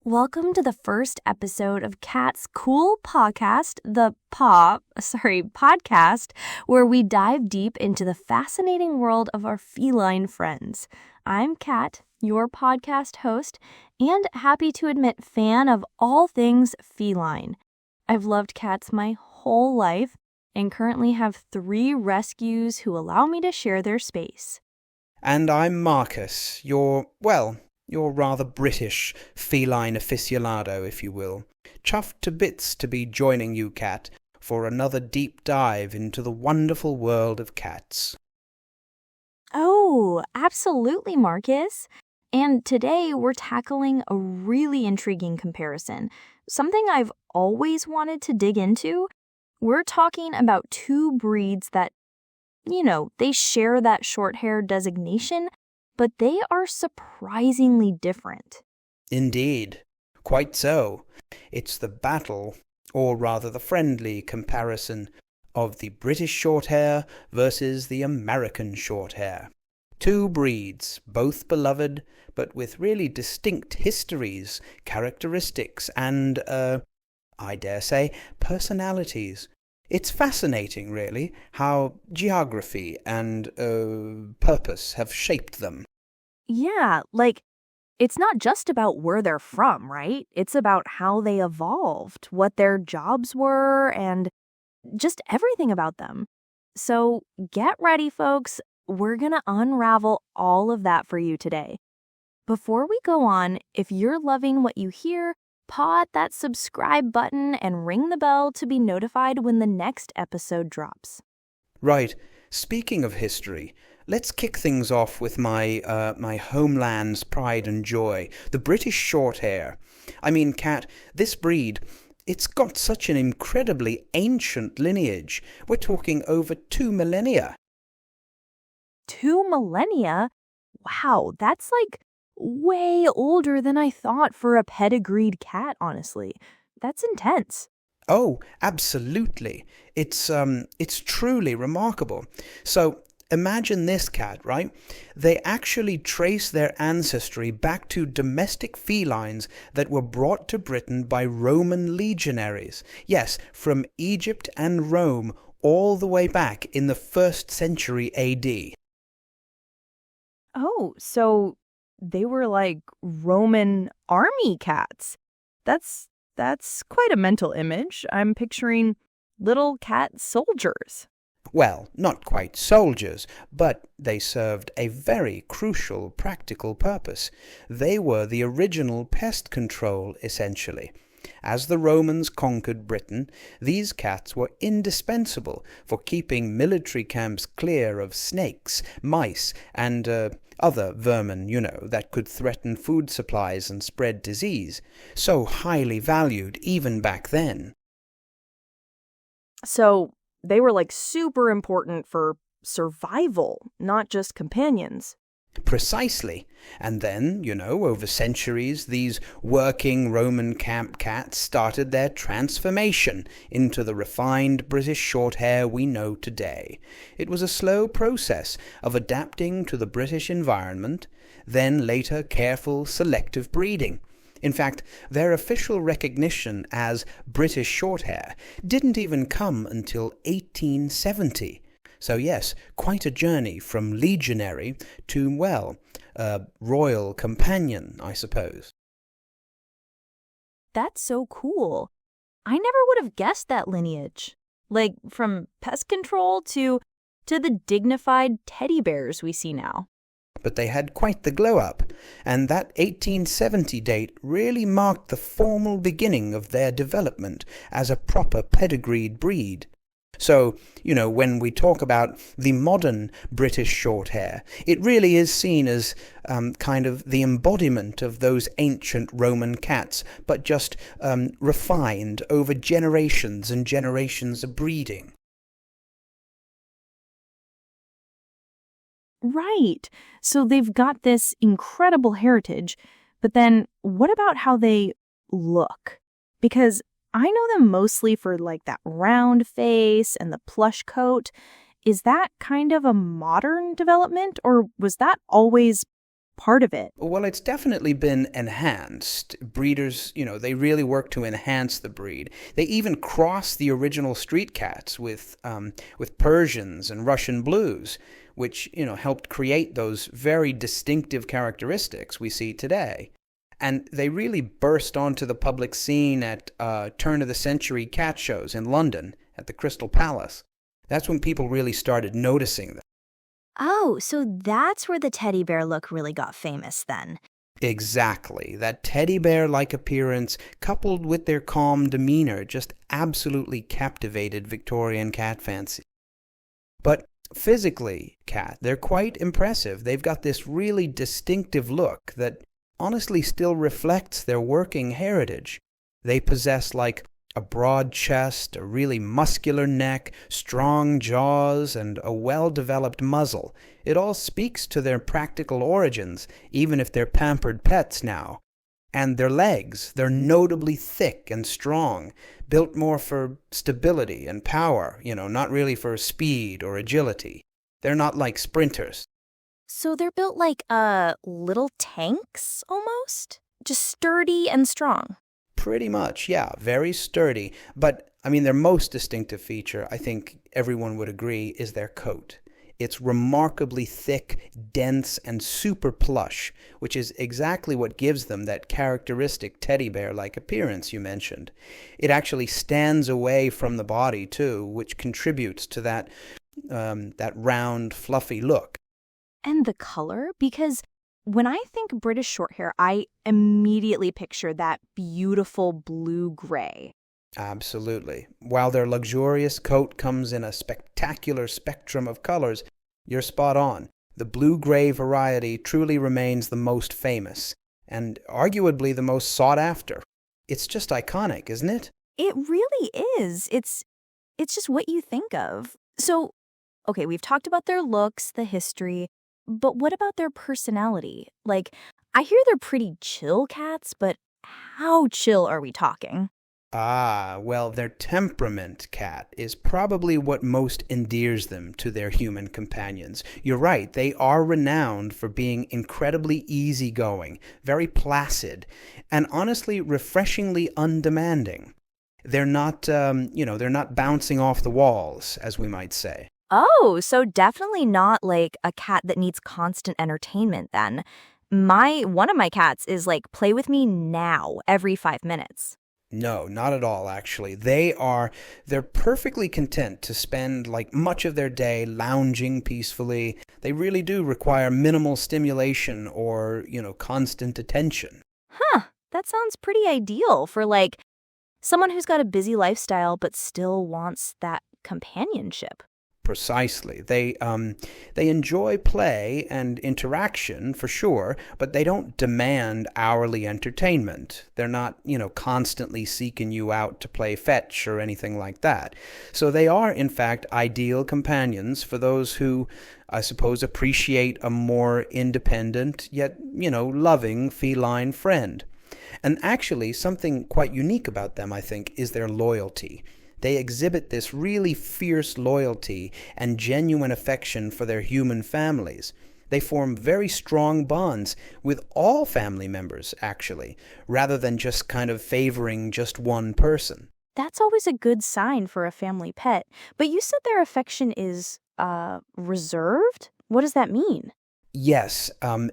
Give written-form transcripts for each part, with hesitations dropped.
Welcome to the first episode of Katz cool Pawcast, podcast, where we dive deep into the fascinating world of our feline friends. I'm Kat, your podcast host, and happy to admit fan of all things feline. I've loved cats my whole life and currently have 3 rescues who allow me to share their space. And I'm Marcus, your rather British feline aficionado, if you will. Chuffed to bits to be joining you, Kat, for another deep dive into the wonderful world of cats. Oh, absolutely, Marcus. And today we're tackling a really intriguing comparison, something I've always wanted to dig into. We're talking about 2 breeds that, they share that short hair designation, but they are surprisingly different. Indeed, quite so. It's the battle, or rather the friendly comparison, of the British Shorthair versus the American Shorthair. 2 breeds, both beloved, but with really distinct histories, characteristics, and, I dare say, personalities. It's fascinating, really, how geography and purpose have shaped them. Yeah, it's not just about where they're from, right? It's about how they evolved, what their jobs were, and just everything about them. So get ready, folks. We're going to unravel all of that for you today. Before we go on, if you're loving what you hear, paw at that subscribe button and ring the bell to be notified when the next episode drops. Right. Speaking of history, let's kick things off with my homeland's pride and joy, the British Shorthair. I mean, Kat, this breed, it's got such an incredibly ancient lineage. We're talking over 2 millennia. 2 millennia? Wow, that's way older than I thought for a pedigreed cat, honestly. That's intense. Oh, absolutely. It's truly remarkable. So imagine this, Kat, right? They actually trace their ancestry back to domestic felines that were brought to Britain by Roman legionaries. Yes, from Egypt and Rome all the way back in the 1st century AD. Oh, so they were like Roman army cats. That's quite a mental image. I'm picturing little cat soldiers. Well, not quite soldiers, but they served a very crucial practical purpose. They were the original pest control, essentially. As the Romans conquered Britain, these cats were indispensable for keeping military camps clear of snakes, mice, and other vermin, that could threaten food supplies and spread disease. So highly valued even back then. So they were super important for survival, not just companions. Precisely. And then, over centuries, these working Roman camp cats started their transformation into the refined British Shorthair we know today. It was a slow process of adapting to the British environment, then later careful selective breeding. In fact, their official recognition as British Shorthair didn't even come until 1870. So yes, quite a journey from legionary to, royal companion, I suppose. That's so cool. I never would have guessed that lineage. From pest control to the dignified teddy bears we see now. But they had quite the glow-up, and that 1870 date really marked the formal beginning of their development as a proper pedigreed breed. So, when we talk about the modern British Shorthair, it really is seen as kind of the embodiment of those ancient Roman cats, but just refined over generations and generations of breeding. Right. So they've got this incredible heritage, but then what about how they look? Because I know them mostly for that round face and the plush coat. Is that kind of a modern development, or was that always part of it? Well, it's definitely been enhanced. Breeders, they really work to enhance the breed. They even cross the original street cats with Persians and Russian blues, which, helped create those very distinctive characteristics we see today. And they really burst onto the public scene at turn-of-the-century cat shows in London at the Crystal Palace. That's when people really started noticing them. Oh, so that's where the teddy bear look really got famous then. Exactly. That teddy bear-like appearance, coupled with their calm demeanor, just absolutely captivated Victorian cat fancy. But physically, they're quite impressive. They've got this really distinctive look that honestly still reflects their working heritage. They possess a broad chest, a really muscular neck, strong jaws, and a well-developed muzzle. It all speaks to their practical origins, even if they're pampered pets now. And their legs, they're notably thick and strong, built more for stability and power, not really for speed or agility. They're not like sprinters. So they're built like little tanks, almost? Just sturdy and strong. Pretty much, yeah, very sturdy. But, their most distinctive feature, I think everyone would agree, is their coat. It's remarkably thick, dense, and super plush, which is exactly what gives them that characteristic teddy bear-like appearance you mentioned. It actually stands away from the body, too, which contributes to that round, fluffy look. And the color? Because when I think British Shorthair, I immediately picture that beautiful blue-gray. Absolutely. While their luxurious coat comes in a spectacular spectrum of colors, you're spot on. The blue-gray variety truly remains the most famous, and arguably the most sought after. It's just iconic, isn't it? It really is. It's just what you think of. So, okay, we've talked about their looks, the history, but what about their personality? I hear they're pretty chill cats, but how chill are we talking? Well, their temperament, Kat, is probably what most endears them to their human companions. You're right, they are renowned for being incredibly easygoing, very placid, and honestly refreshingly undemanding. They're not, they're not bouncing off the walls, as we might say. Oh, so definitely not like a cat that needs constant entertainment then. One of my cats is play with me now every 5 minutes. No, not at all, actually. They're perfectly content to spend much of their day lounging peacefully. They really do require minimal stimulation or, constant attention. Huh, that sounds pretty ideal for someone who's got a busy lifestyle but still wants that companionship. Precisely. They enjoy play and interaction for sure, but they don't demand hourly entertainment. They're not, constantly seeking you out to play fetch or anything like that. So they are, in fact, ideal companions for those who, I suppose, appreciate a more independent yet, loving feline friend. And actually, something quite unique about them, I think, is their loyalty. They exhibit this really fierce loyalty and genuine affection for their human families. They form very strong bonds with all family members, actually, rather than just kind of favoring just one person. That's always a good sign for a family pet. But you said their affection is, reserved? What does that mean? Yes,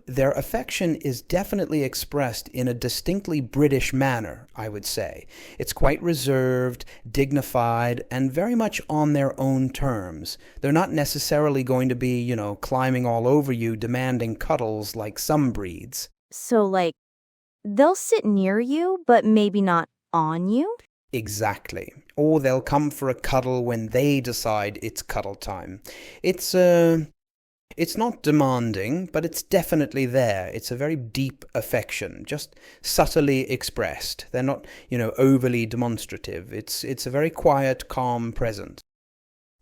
their affection is definitely expressed in a distinctly British manner, I would say. It's quite reserved, dignified, and very much on their own terms. They're not necessarily going to be, climbing all over you, demanding cuddles like some breeds. So, they'll sit near you, but maybe not on you? Exactly. Or they'll come for a cuddle when they decide it's cuddle time. It's not demanding, but it's definitely there. It's a very deep affection, just subtly expressed. They're not, overly demonstrative. It's a very quiet, calm presence.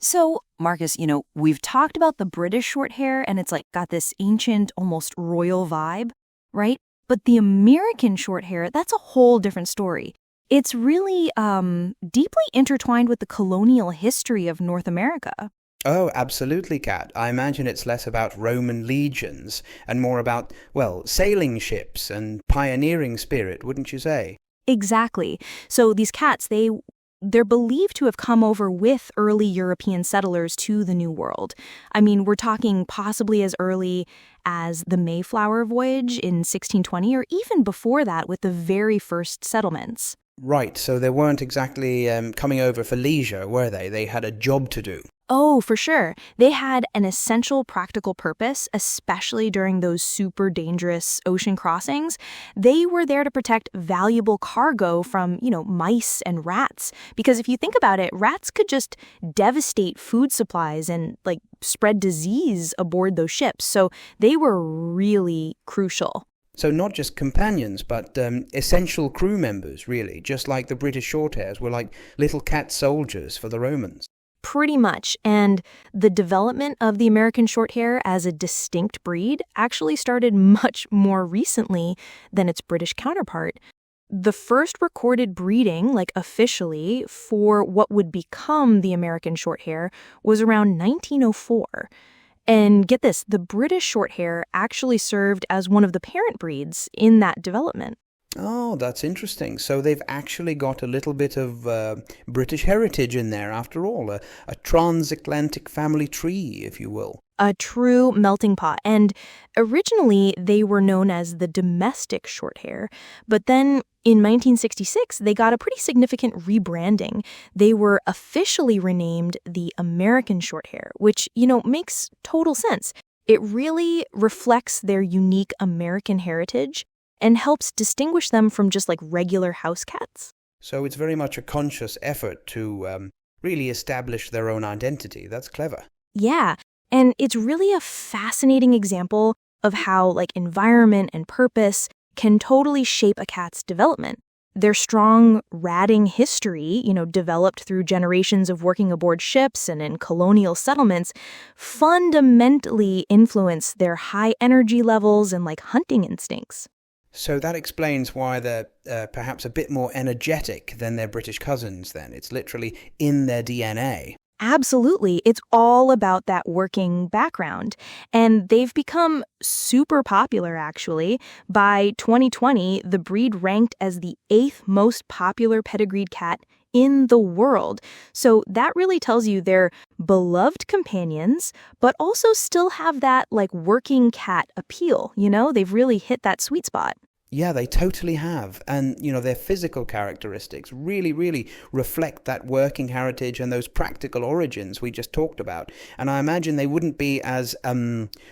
So, Marcus, we've talked about the British Shorthair, and it's got this ancient, almost royal vibe, right? But the American Shorthair, that's a whole different story. It's really deeply intertwined with the colonial history of North America. Oh, absolutely, Kat. I imagine it's less about Roman legions and more about, well, sailing ships and pioneering spirit, wouldn't you say? Exactly. So these cats, they're believed to have come over with early European settlers to the New World. I mean, we're talking possibly as early as the Mayflower voyage in 1620, or even before that with the very first settlements. Right, so they weren't exactly coming over for leisure, were they? They had a job to do. Oh, for sure. They had an essential practical purpose, especially during those super dangerous ocean crossings. They were there to protect valuable cargo from, mice and rats. Because if you think about it, rats could just devastate food supplies and, spread disease aboard those ships. So they were really crucial. So not just companions, but essential crew members, really, just like the British Shorthairs were like little cat soldiers for the Romans. Pretty much. And the development of the American Shorthair as a distinct breed actually started much more recently than its British counterpart. The first recorded breeding, officially, for what would become the American Shorthair was around 1904. And get this, the British Shorthair actually served as one of the parent breeds in that development. Oh, that's interesting. So they've actually got a little bit of British heritage in there after all, a transatlantic family tree, if you will. A true melting pot. And originally, they were known as the domestic Shorthair. But then in 1966, they got a pretty significant rebranding. They were officially renamed the American Shorthair, which, makes total sense. It really reflects their unique American heritage and helps distinguish them from just regular house cats. So it's very much a conscious effort to really establish their own identity. That's clever. Yeah, and it's really a fascinating example of how environment and purpose can totally shape a cat's development. Their strong ratting history, developed through generations of working aboard ships and in colonial settlements, fundamentally influence their high energy levels and hunting instincts. So that explains why they're perhaps a bit more energetic than their British cousins then. It's literally in their DNA. Absolutely. It's all about that working background. And they've become super popular, actually. By 2020, the breed ranked as the 8th most popular pedigreed cat in the world. So that really tells you they're beloved companions, but also still have that working cat appeal. They've really hit that sweet spot. Yeah, they totally have. And, their physical characteristics really, really reflect that working heritage and those practical origins we just talked about. And I imagine they wouldn't be as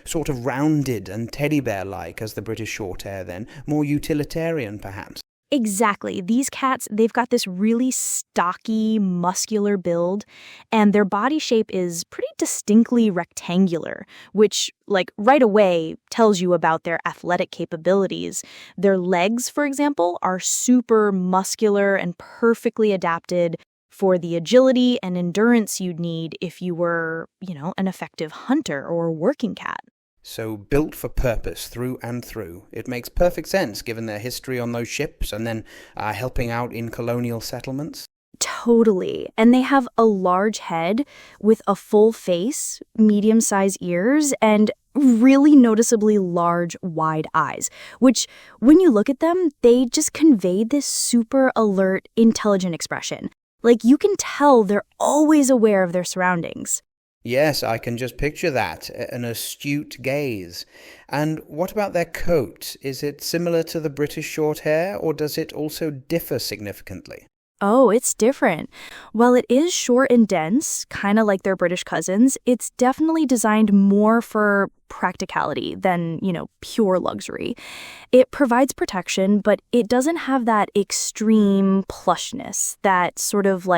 sort of rounded and teddy bear-like as the British Shorthair then, more utilitarian perhaps. Exactly. These cats, they've got this really stocky, muscular build, and their body shape is pretty distinctly rectangular, which, right away tells you about their athletic capabilities. Their legs, for example, are super muscular and perfectly adapted for the agility and endurance you'd need if you were, an effective hunter or working cat. So built for purpose through and through. It makes perfect sense given their history on those ships and then helping out in colonial settlements. Totally. And they have a large head with a full face, medium-sized ears, and really noticeably large, wide eyes, which, when you look at them, they just convey this super alert, intelligent expression. You can tell they're always aware of their surroundings. Yes, I can just picture that, an astute gaze. And what about their coat? Is it similar to the British Shorthair, or does it also differ significantly? Oh, it's different. While it is short and dense, kind of like their British cousins, it's definitely designed more for practicality than, pure luxury. It provides protection, but it doesn't have that extreme plushness, that sort of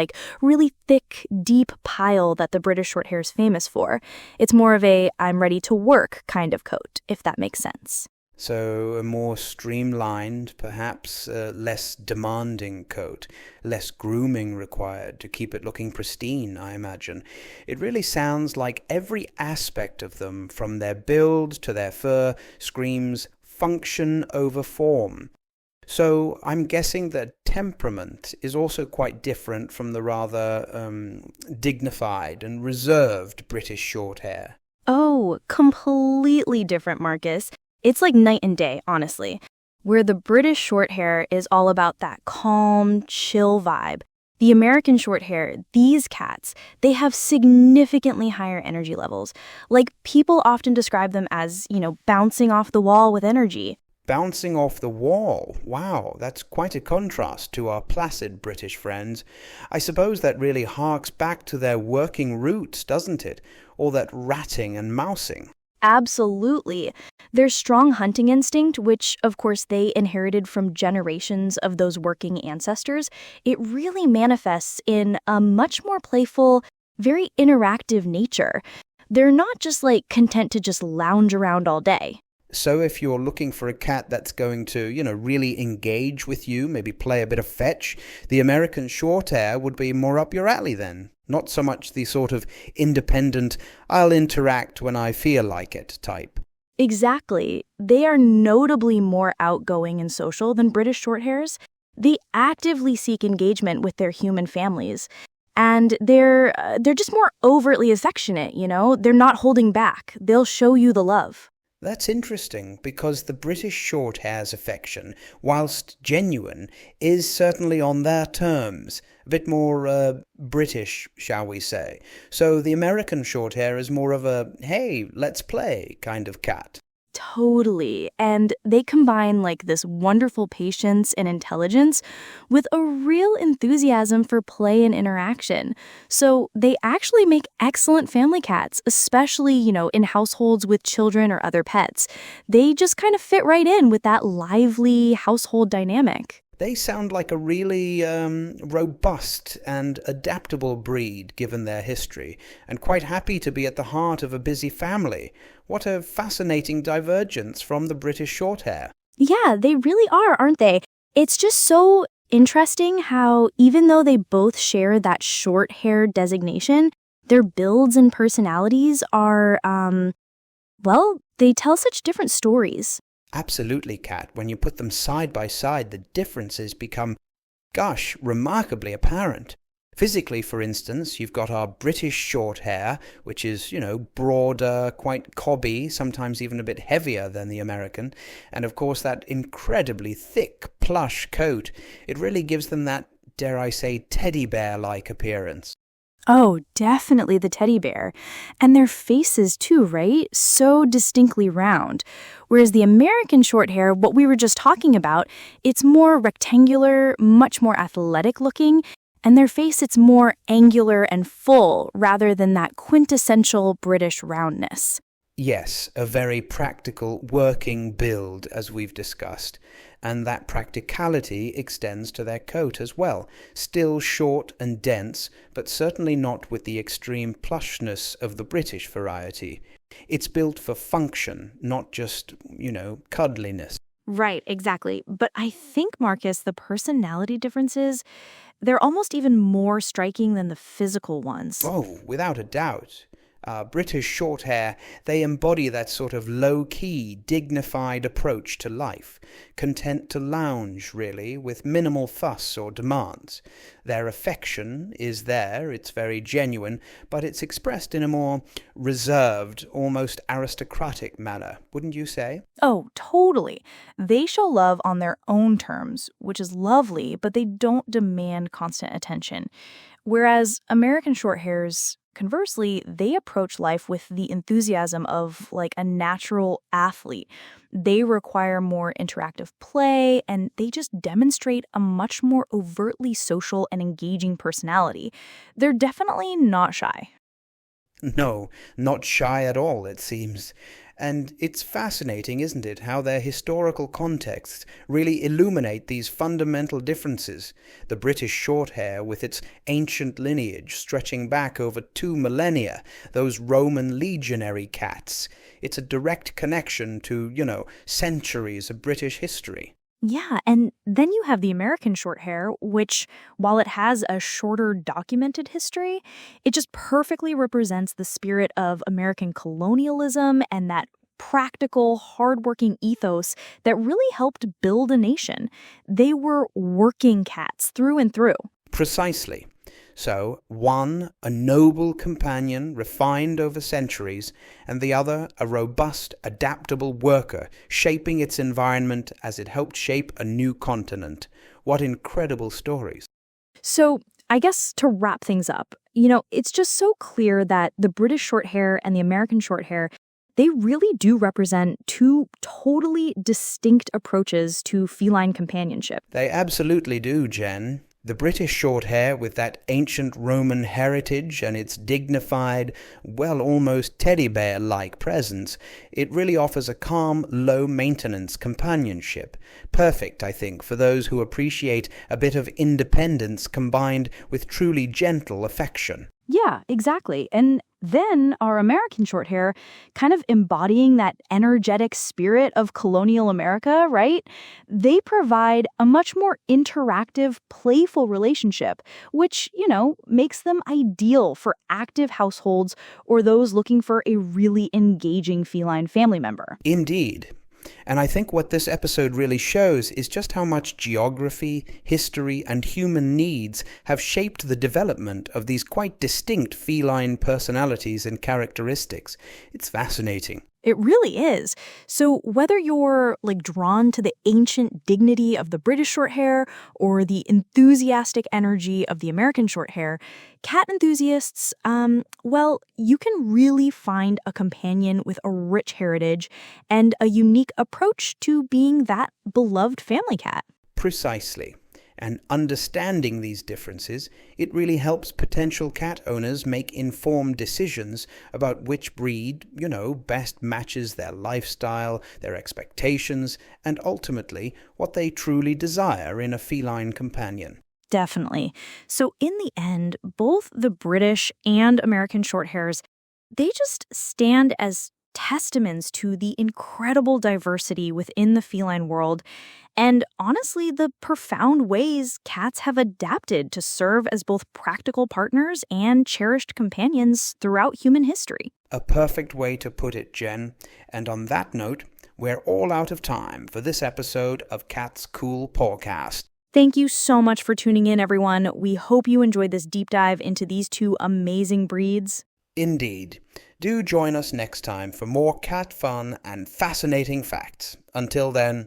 really thick, deep pile that the British Shorthair is famous for. It's more of a I'm ready to work kind of coat, if that makes sense. So a more streamlined, perhaps less demanding coat, less grooming required to keep it looking pristine, I imagine. It really sounds like every aspect of them, from their build to their fur, screams function over form. So I'm guessing that temperament is also quite different from the rather dignified and reserved British Shorthair. Oh, completely different, Marcus. It's like night and day, honestly. Where the British Shorthair is all about that calm, chill vibe. The American Shorthair, these cats, they have significantly higher energy levels. Like, people often describe them as, bouncing off the wall with energy. Bouncing off the wall. Wow, that's quite a contrast to our placid British friends. I suppose that really harks back to their working roots, doesn't it? All that ratting and mousing. Absolutely. Their strong hunting instinct, which of course they inherited from generations of those working ancestors, it really manifests in a much more playful, very interactive nature. They're not just content to just lounge around all day. So if you're looking for a cat that's going to, really engage with you, maybe play a bit of fetch, the American Shorthair would be more up your alley then. Not so much the sort of independent, I'll interact when I feel like it type. Exactly. They are notably more outgoing and social than British Shorthairs. They actively seek engagement with their human families. And they're just more overtly affectionate, They're not holding back. They'll show you the love. That's interesting, because the British Shorthair's affection, whilst genuine, is certainly on their terms. A bit more British, shall we say. So the American Shorthair is more of a, hey, let's play kind of cat. Totally. And they combine this wonderful patience and intelligence with a real enthusiasm for play and interaction. So they actually make excellent family cats, especially, in households with children or other pets. They just kind of fit right in with that lively household dynamic. They sound like a really robust and adaptable breed given their history, and quite happy to be at the heart of a busy family. What a fascinating divergence from the British Shorthair. Yeah, they really are, aren't they? It's just so interesting how, even though they both share that short hair designation, their builds and personalities are, they tell such different stories. Absolutely, Kat. When you put them side by side, the differences become, remarkably apparent. Physically, for instance, you've got our British Shorthair, which is, broader, quite cobby, sometimes even a bit heavier than the American. And of course, that incredibly thick, plush coat. It really gives them that, dare I say, teddy bear-like appearance. Oh, definitely the teddy bear. And their faces too, right? So distinctly round. Whereas the American Shorthair, what we were just talking about, it's more rectangular, much more athletic looking, and their face, it's more angular and full rather than that quintessential British roundness. Yes, a very practical working build, as we've discussed, and that practicality extends to their coat as well. Still short and dense, but certainly not with the extreme plushness of the British variety. It's built for function, not just, cuddliness. Right, exactly. But I think, Marcus, the personality differences, they're almost even more striking than the physical ones. Oh, without a doubt. British Shorthair, they embody that sort of low-key, dignified approach to life, content to lounge, really, with minimal fuss or demands. Their affection is there, it's very genuine, but it's expressed in a more reserved, almost aristocratic manner, wouldn't you say? Oh, totally. They show love on their own terms, which is lovely, but they don't demand constant attention. Whereas American Shorthairs, conversely, they approach life with the enthusiasm of a natural athlete. They require more interactive play, and they just demonstrate a much more overtly social and engaging personality. They're definitely not shy. No, not shy at all, it seems. And it's fascinating, isn't it, how their historical contexts really illuminate these fundamental differences. The British Shorthair, with its ancient lineage stretching back over 2 millennia, those Roman legionary cats. It's a direct connection to, centuries of British history. Yeah, and then you have the American Shorthair, which, while it has a shorter documented history, it just perfectly represents the spirit of American colonialism and that practical, hardworking ethos that really helped build a nation. They were working cats through and through. Precisely. So, one, a noble companion refined over centuries, and the other, a robust, adaptable worker, shaping its environment as it helped shape a new continent. What incredible stories. So, I guess to wrap things up, it's just so clear that the British Shorthair and the American Shorthair, they really do represent two totally distinct approaches to feline companionship. They absolutely do, Jen. The British Shorthair, with that ancient Roman heritage and its dignified, well, almost teddy bear-like presence, it really offers a calm, low-maintenance companionship. Perfect, I think, for those who appreciate a bit of independence combined with truly gentle affection. Yeah, exactly. And then our American Shorthair, kind of embodying that energetic spirit of colonial America, right? They provide a much more interactive, playful relationship, which, makes them ideal for active households or those looking for a really engaging feline family member. Indeed. And I think what this episode really shows is just how much geography, history, and human needs have shaped the development of these quite distinct feline personalities and characteristics. It's fascinating. It really is. So whether you're drawn to the ancient dignity of the British Shorthair or the enthusiastic energy of the American Shorthair, cat enthusiasts, you can really find a companion with a rich heritage and a unique approach to being that beloved family cat. Precisely. And understanding these differences, it really helps potential cat owners make informed decisions about which breed, best matches their lifestyle, their expectations, and ultimately what they truly desire in a feline companion. Definitely. So in the end, both the British and American Shorthairs, they just stand as testaments to the incredible diversity within the feline world and honestly the profound ways cats have adapted to serve as both practical partners and cherished companions throughout human history. A perfect way to put it, Jen. And on that note, we're all out of time for this episode of Katz Cool Pawcast. Thank you so much for tuning in, everyone. We hope you enjoyed this deep dive into these two amazing breeds. Indeed. Do join us next time for more cat fun and fascinating facts. Until then,